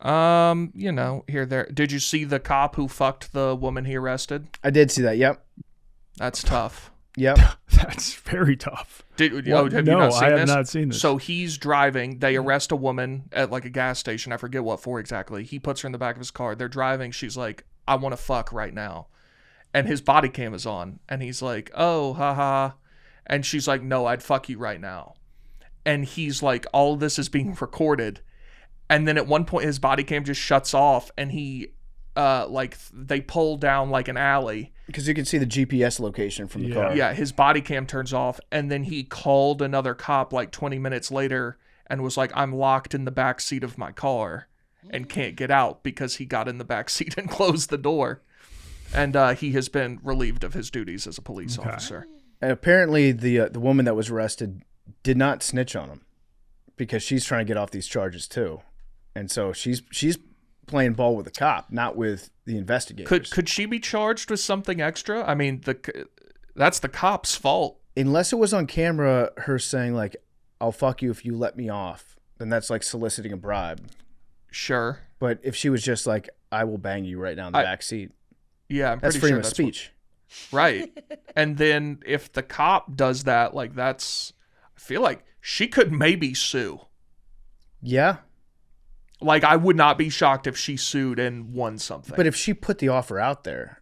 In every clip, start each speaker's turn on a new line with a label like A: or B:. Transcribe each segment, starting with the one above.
A: Here, there. Did you see the cop who fucked the woman he arrested?
B: I did see that. Yep.
A: That's tough.
B: Yep.
C: That's very tough.
A: Have you not seen this?
C: I have not seen this.
A: So he's driving. They arrest a woman at like a gas station. I forget what for exactly. He puts her in the back of his car. They're driving. She's like, I want to fuck right now. And his body cam is on. And he's like, oh, haha. And she's like, no, I'd fuck you right now. And he's like, all of this is being recorded. And then at one point, his body cam just shuts off. And he, they pull down like an alley.
B: Because you can see the GPS location from the car.
A: Yeah, his body cam turns off, and then he called another cop like 20 minutes later and was like, I'm locked in the back seat of my car and can't get out because he got in the back seat and closed the door. And he has been relieved of his duties as a police officer.
B: And apparently the woman that was arrested did not snitch on him because she's trying to get off these charges too. And so she's playing ball with the cop, not with the investigators.
A: Could she be charged with something extra? I mean, that's the cop's fault.
B: Unless it was on camera, her saying like, I'll fuck you if you let me off, then that's like soliciting a bribe.
A: Sure.
B: But if she was just like, I will bang you right now in the back seat.
A: Yeah, I'm
B: that's
A: pretty
B: freedom
A: sure
B: of speech.
A: Right. And then if the cop does that, like I feel like she could maybe sue.
B: Yeah.
A: Like, I would not be shocked if she sued and won something.
B: But if she put the offer out there,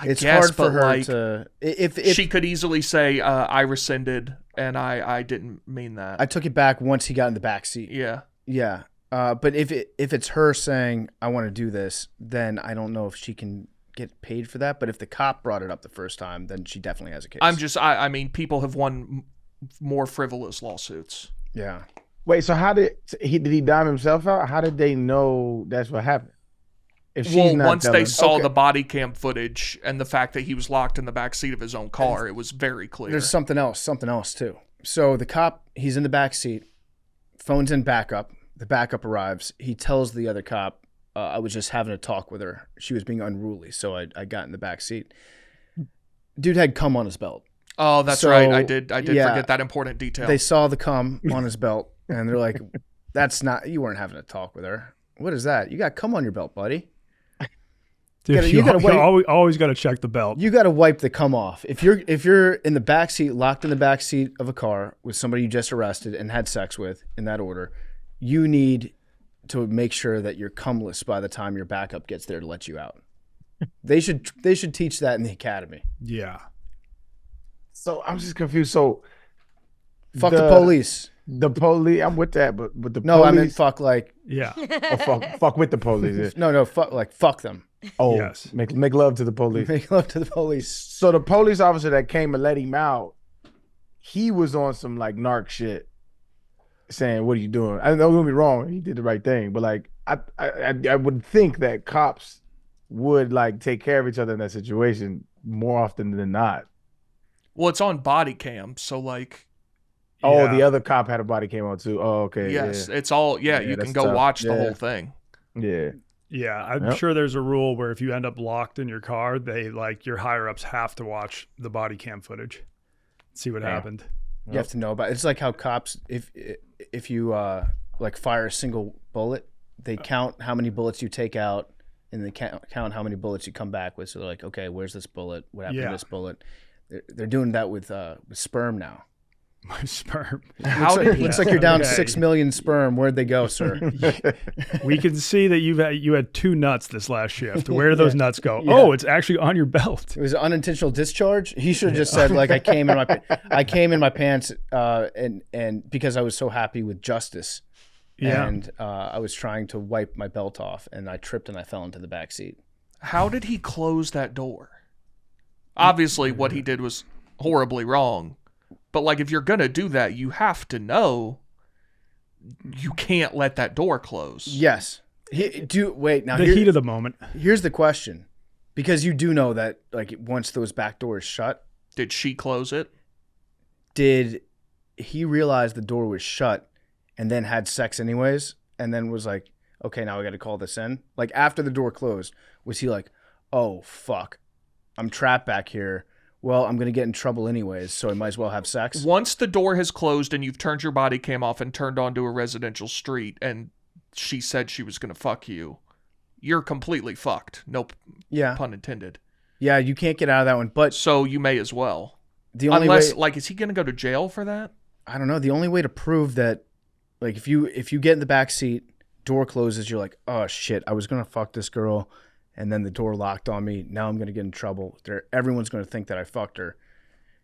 A: it's
B: hard for her to... If
A: she could easily say, I rescinded, and I didn't mean that.
B: I took it back once he got in the back seat.
A: Yeah.
B: Yeah. But if it's her saying, I want to do this, then I don't know if she can get paid for that. But if the cop brought it up the first time, then she definitely has a case.
A: I mean, people have won more frivolous lawsuits.
B: Yeah.
D: Wait, so how did he dime himself out? How did they know that's what happened? If she's not
A: once
D: telling,
A: they saw the body cam footage and the fact that he was locked in the back seat of his own car, it was very clear.
B: There's something else too. So the cop, he's in the back seat, phone's in backup. The backup arrives. He tells the other cop, I was just having a talk with her. She was being unruly, so I got in the back seat. Dude had cum on his belt.
A: Oh, that's right. I did forget that important detail.
B: They saw the cum on his belt. And they're like, you weren't having a talk with her. What is that? You got cum on your belt, buddy.
C: Dude, you always got to check the belt.
B: You got to wipe the cum off. If you're in the back seat, locked in the back seat of a car with somebody you just arrested and had sex with, in that order, you need to make sure that you're cumless by the time your backup gets there to let you out. They should teach that in the academy.
C: Yeah.
D: So I'm just confused. So
B: fuck the police.
D: The police, I'm with that, but with the
B: no,
D: police,
B: I mean fuck like
D: fuck with the police.
B: No, fuck them.
D: Oh,
C: yes,
D: make love to the police.
B: Make love to the police.
D: So the police officer that came and let him out, he was on some like narc shit, saying, "What are you doing?" I don't get me wrong, he did the right thing, but like I would think that cops would like take care of each other in that situation more often than not.
A: Well, it's on body cam, so like.
D: Oh,
C: Yeah.
D: the other cop had a body cam on too. Oh, okay.
A: Yes,
D: yeah.
A: it's all. Yeah, you can go
D: tough.
A: watch the whole thing.
D: Yeah.
C: Yeah, I'm sure there's a rule where if you end up locked in your car, they like your higher ups have to watch the body cam footage, see what happened.
B: You have to know about it. It's like how cops, if you like fire a single bullet, they count how many bullets you take out, and they count how many bullets you come back with. So they're like, okay, where's this bullet? What happened to this bullet? They're doing that with sperm now.
C: My sperm.
B: Looks like you're down 6 million sperm. Where'd they go, sir?
C: We can see that you had 2 nuts this last shift. Where did those nuts go?
B: Yeah.
C: Oh, it's actually on your belt.
B: It was an unintentional discharge. He should have just said like I came in my pants and because I was so happy with justice.
C: Yeah.
B: And I was trying to wipe my belt off and I tripped and I fell into the back seat.
A: How did he close that door? Obviously, what he did was horribly wrong. But like, if you're gonna do that, you have to know you can't let that door close.
B: Yes. Wait now.
C: The heat of the moment.
B: Here's the question, because you do know that like once those back doors shut,
A: Did she close it?
B: did he realize the door was shut and then had sex anyways, and then was like, okay, now I got to call this in? Like after the door closed, was he like, oh fuck, I'm trapped back here. Well, I'm going to get in trouble anyways, so I might as well have sex.
A: Once the door has closed and you've turned your body cam off and turned onto a residential street and she said she was going to fuck you, you're completely fucked. No
B: Yeah.
A: pun intended.
B: Yeah, you can't get out of that one. But
A: So you may as well.
B: the only
A: Unless,
B: way,
A: like, is he going to go to jail for that?
B: I don't know, the only way to prove that, like, if you get in the back seat, door closes, you're like, oh shit, I was gonna fuck this girl, and then the door locked on me. Now I'm gonna get in trouble. Everyone's gonna think that I fucked her.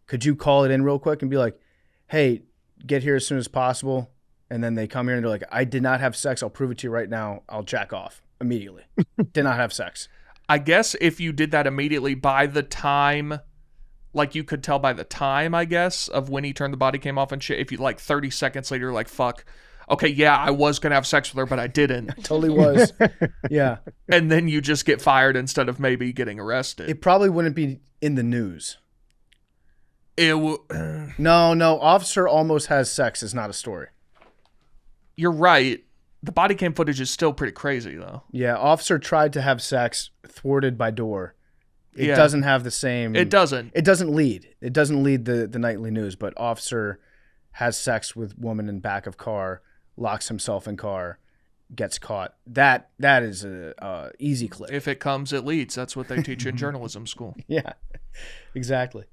B: Could you call it in real quick and be like, hey, get here as soon as possible? And then they come here and they're like, I did not have sex. I'll prove it to you right now. I'll jack off immediately. Did not have sex.
A: I guess if you did that immediately by the time, like you could tell by the time, I guess, of when he turned the body cam off and shit. If you like 30 seconds later, like, fuck, okay, yeah, I was going to have sex with her, but I didn't.
B: Totally was. Yeah.
A: And then you just get fired instead of maybe getting arrested.
B: It probably wouldn't be in the news.
A: No,
B: No. Officer almost has sex is not a story.
A: you're right. The body cam footage is still pretty crazy, though.
B: Yeah. Officer tried to have sex, thwarted by door. It
A: Yeah.
B: doesn't have the same.
A: It doesn't.
B: It doesn't lead. It doesn't lead the nightly news, but officer has sex with woman in back of car, locks himself in car, gets caught. That is a easy clip.
A: If it comes, it leads. That's what they teach in journalism school.
B: Yeah, exactly.